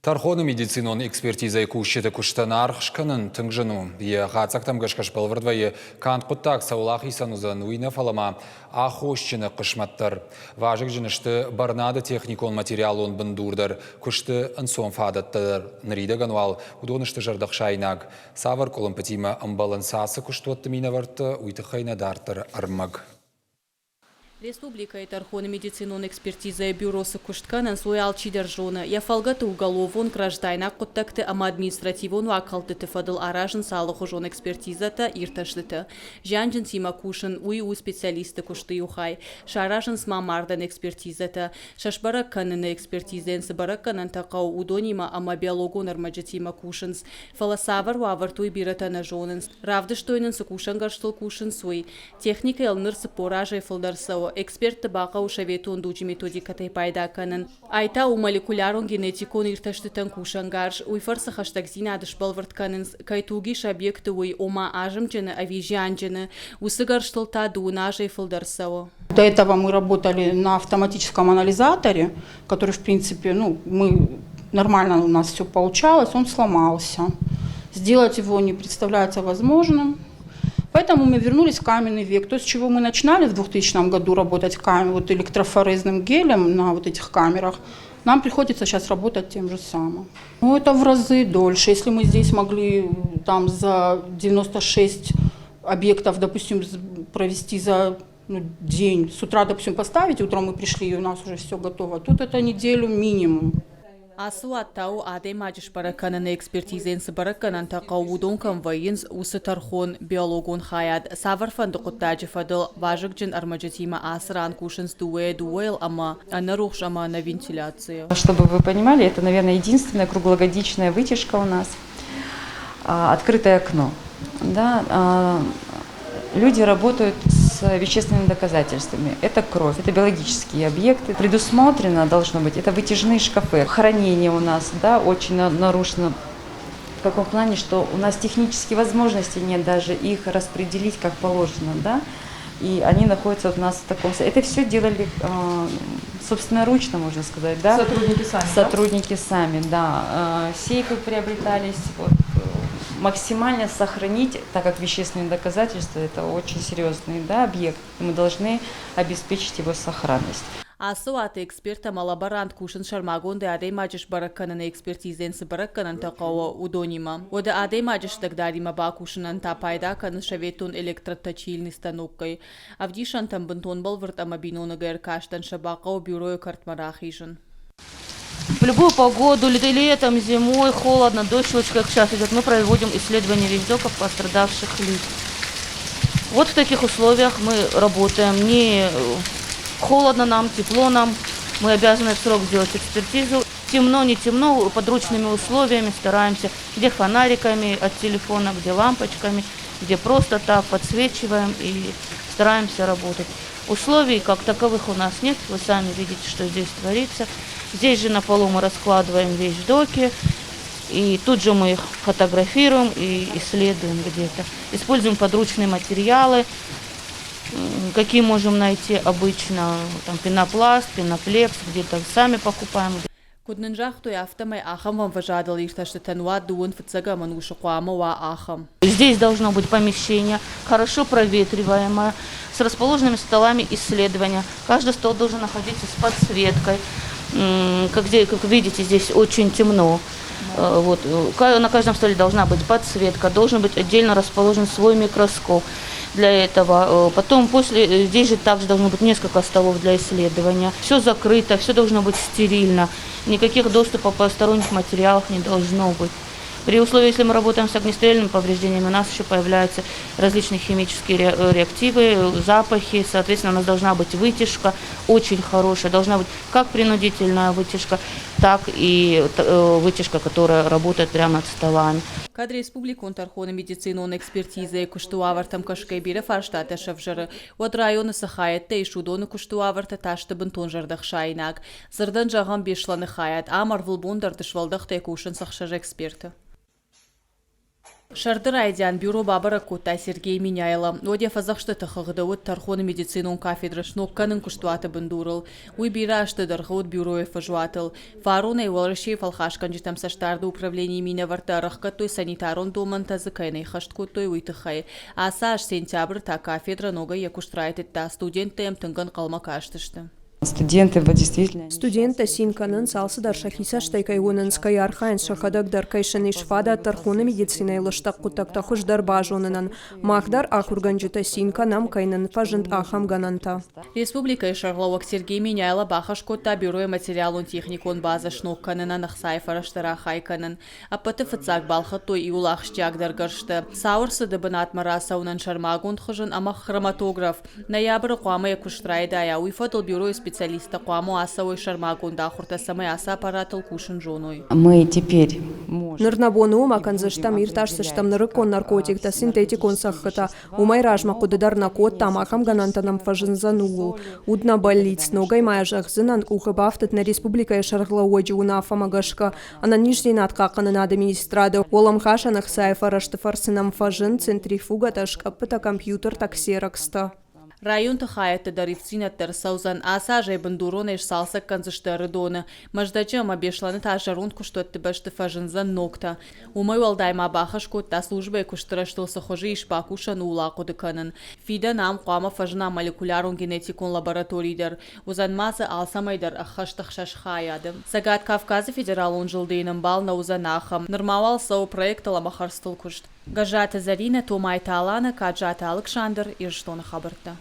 Тархоны медицинон экспертиза кушеты куштанар хшканын тыңжыну. Е ғацақтам гашкаш балвырдвайы кант құттак саулақ исанузан уйна фалама ахошчыны қышматтар. Важық жынышты барнады техникон материалон бындурдар, күшті înсон фадаттар нрида гануал, удонышты жардақ шайнаг. Савар колымпатима амбалансасы куштуатты минаварты уйтықайна дартар армаг. Республика Тархоны медицинон экспертиза бюросы куштканан суял чидержона. Я фалгаты уголовон граждайна коттакты ама административон вакалты тефадыл аражын салых ужон экспертизата ирташлыты. Жанжын сима кушын уй специалисты кушты юхай. Шаражын смамардан экспертизата. Шашбарак канына экспертизен сыбарак канан тақау удонима ама биологон армаджатима кушынс. Фаласавар вавартуй биратана жонынс. Равдыштойнын сыкушан гарштыл кушын суй. Техника елныр сыпоражай фалдарсау. Эксперты бақа ушаветун дучи методикатай пайда канын. Айта у молекулярон генетикон ирташтытан кушангарш, уй фарса хаштагзина адышбалвард канынс, кайтугиш объекты уй ома ажымчыны, авижанчыны, усыгарштылта дуунажай фылдарсау. До этого мы работали на автоматическом анализаторе, который, в принципе, нормально у нас все получалось, он сломался. Сделать его не представляется возможным. Поэтому мы вернулись в каменный век. То, с чего мы начинали в 2000 году работать электрофорезным гелем на этих камерах, нам приходится сейчас работать тем же самым. Это в разы дольше. Если мы здесь могли там за 96 объектов, допустим, провести за день, с утра, допустим, поставить, утром мы пришли, и у нас уже все готово. Тут это неделю минимум. Асу аттау адай маджиш баракананы экспертизен сыбараканан тақаудон конвоинс усы тархон биологон хаяд. Савар фандықуттаджи фадыл важық джин армаджатима асыран кушинс дуэл ама анарух ама на вентиляции. Чтобы вы понимали, это, наверное, единственная круглогодичная вытяжка у нас. Открытое окно. Да, люди работают с вещественными доказательствами. Это кровь, это биологические объекты. Предусмотрено должно быть, это вытяжные шкафы. Хранение у нас, да, очень нарушено. В каком плане, что у нас технические возможности нет даже их распределить как положено, да. И они находятся у нас в таком... Это все делали собственноручно, можно сказать, да. Сотрудники сами. Сотрудники сами, да. Сейфы приобретались, максимально сохранить, так как вещественные доказательства это очень серьезный, да, объект, мы должны обеспечить его сохранность. Асу аты эксперта малабарант кушын шармагон да адай маджиш бараккананы экспертизен сыбаракканан тақауа удонима. Ода адай маджиш тагдарима ба кушынан та пайда канын шаветун электроточильный станоккай. Авдишан там бентон балвард ама бинона гэркаштан шабақау бюрою картмарахижын. В любую погоду, летом, зимой, холодно, дождь, как сейчас идет, мы проводим исследования вещдоков пострадавших лиц. Вот в таких условиях мы работаем. Не холодно нам, тепло нам. Мы обязаны в срок сделать экспертизу. Темно, не темно, подручными условиями стараемся. Где фонариками от телефона, где лампочками, где просто так подсвечиваем и стараемся работать. Условий как таковых у нас нет. Вы сами видите, что здесь творится. Здесь же на полу мы раскладываем вещдоки, и тут же мы их фотографируем и исследуем где-то. Используем подручные материалы, какие можем найти обычно, там пенопласт, пеноплекс, где-то сами покупаем. Куднынжахту яфтамай ахам вам вожадал ирташтатануа дуун фцага манушуқуама ва ахам. Здесь должно быть помещение, хорошо проветриваемое, с расположенными столами исследования. Каждый стол должен находиться с подсветкой. Как видите, здесь очень темно. Вот. На каждом столе должна быть подсветка, должен быть отдельно расположен свой микроскоп для этого. Потом здесь же также должно быть несколько столов для исследования. Все закрыто, все должно быть стерильно. Никаких доступов посторонних материалов не должно быть. При условии, если мы работаем с огнестрельными повреждениями, у нас еще появляются различные химические реактивы, запахи. Соответственно, у нас должна быть вытяжка очень хорошая. Должна быть как принудительная вытяжка, так и вытяжка, которая работает прямо над столами. Кад республикон тархоны медицинон экспертиза куштуавартам кашкай бире фарштата шавжары. От районы сахаят тей шудоны куштуаварта ташты бентон жардах шайнак. Зырдан жағам бешланы хаят. Амар вылбондар дышвалдах тей кушын сахшар эксперты. Шардыр айдян бюро бабара кута Сергей Миняйла. Оде фазахшты тахагдауыт тархоны медицинун кафедра шнокканын куштуаты бындурыл. Уй бирашты дархауыт бюроя фажуатыл. Фаруна и Валрашей фалхашкан житам саштарды управление минаварта рахкатой санитарон доман тазыкайной хашткутой уйтыхай. Асаш сентябрь та кафедра нога якуштрайтет та студенты тынган калмакаштышты. Студенты действительно... Студенты синканын салсы даршахиса штайкай унынскай архайн шахадак даркайшаны шфада тархуны медицинай лыштак кутакта хуждар бажонынан. Махдар ахурганжита синка нам кайнын фажент ахам гананта. Республика Шарлауак Сергей Миняйла бахашкота бюро материалун техникон база шнокканына нахсайфараштара хайканын. Апаты фыцак балхатой и улахштяк даргаршты. Саурсы дыбынат марасаунан шармагун тхыжын амах хроматограф. Ноябрь куама якуштрайдая уйфатыл бюро специалиста куаму асавой шармагунда хуртасамай аса аппаратыл кушын жоной. Мы теперь можем... Нырнабону маканзыштам ирташсыштам нырыкон наркотикта синтетикон саххата. Умай ражмаку дарнакот там ахам ганантанам фажын занугул. Удна больниц ногай майажах зынан ухабафтат на республика Шарлауаджи унафамагашка. Она нижденат каканы на администрада. Олам хашанах сайфарашты фарсынам фажын центрифуга ташка пыта компьютер таксеракста. Район тахаятты дарифцинаттар саузан аса жайбандуронеш салсак канзыштары доны. Маждачам обешланы тажарун куштотты башты фажынзан нокта. Умай валдайма бахашкот та служба куштыраштылсы хожи ишпакушан улакуды канын. Фида нам куама фажына молекулярун генетикун лабораторийдер. Узан мазы алсамайдар ахаштахшаш хаяды. Сагат Кавказы федералун жылдейным бал на узанахам. Нормавал сау проекта ламахарстыл кушт. Гажата Зарина, Томай Талана, Каджата Александр, Ирштона Хабарта.